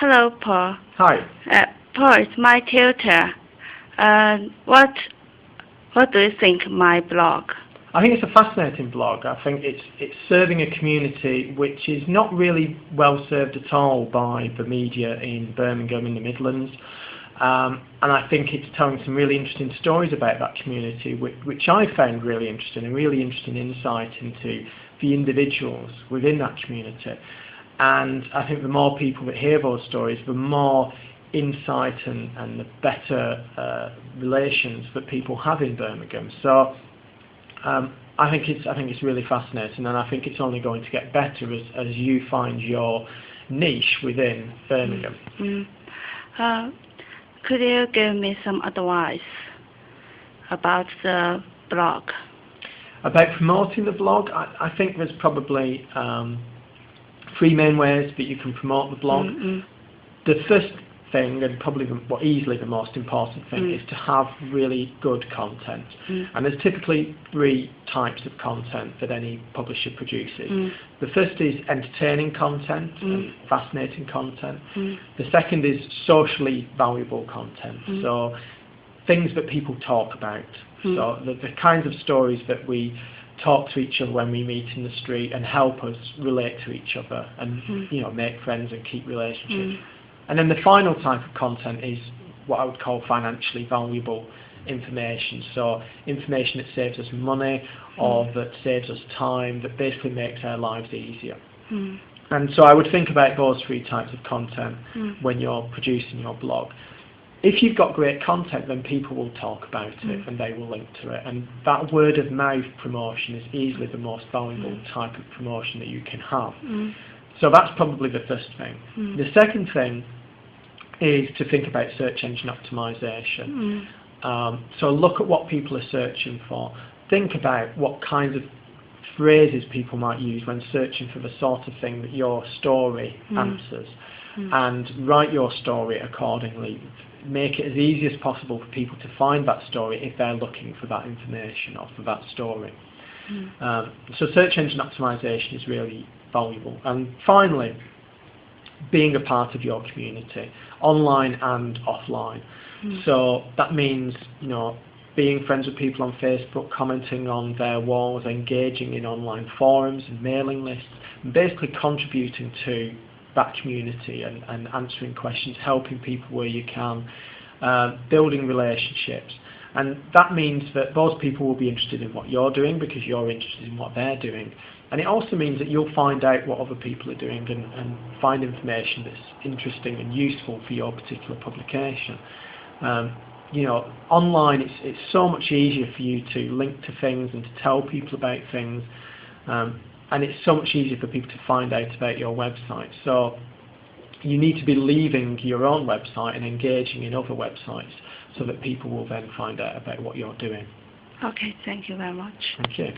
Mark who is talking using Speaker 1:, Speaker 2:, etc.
Speaker 1: Hello, Paul.
Speaker 2: Hi.
Speaker 1: Paul is my tutor. What do you think of my blog?
Speaker 2: I think it's a fascinating blog. I think it's serving a community which is not really well served at all by the media in Birmingham in the Midlands. And I think it's telling some really interesting stories about that community, which I found really interesting, and really interesting insight into the individuals within that community. And I think the more people that hear those stories, the more insight and the better relations that people have in Birmingham. So I think it's really fascinating, and I think it's only going to get better as you find your niche within Birmingham.
Speaker 1: Could you give me some advice about the blog?
Speaker 2: About promoting the blog, I think there's probably three main ways that you can promote the blog. The first thing, and probably easily the most important thing, is to have really good content. And there's typically three types of content that any publisher produces. The first is entertaining content and fascinating content. The second is socially valuable content, so things that people talk about. So the kinds of stories that we talk to each other when we meet in the street and help us relate to each other and make friends and keep relationships. And then the final type of content is what I would call financially valuable information. So information that saves us money or that saves us time, that basically makes our lives easier. And so I would think about those three types of content when you're producing your blog. If you've got great content, then people will talk about it and they will link to it. And that word of mouth promotion is easily the most valuable type of promotion that you can have. So that's probably the first thing. The second thing is to think about search engine optimization. So look at what people are searching for. Think about what kinds of phrases people might use when searching for the sort of thing that your story answers, and write your story accordingly. Make it as easy as possible for people to find that story if they're looking for that information or for that story. So search engine optimization is really valuable. And finally, being a part of your community, online and offline. So that means being friends with people on Facebook, commenting on their walls, engaging in online forums and mailing lists, and basically contributing to that community and answering questions, helping people where you can, building relationships. And that means that those people will be interested in what you're doing because you're interested in what they're doing. And it also means that you'll find out what other people are doing and find information that's interesting and useful for your particular publication. Online it's so much easier for you to link to things and to tell people about things. And it's so much easier for people to find out about your website. So you need to be leaving your own website and engaging in other websites so that people will then find out about what you're doing.
Speaker 1: Okay, thank you very much.
Speaker 2: Thank you.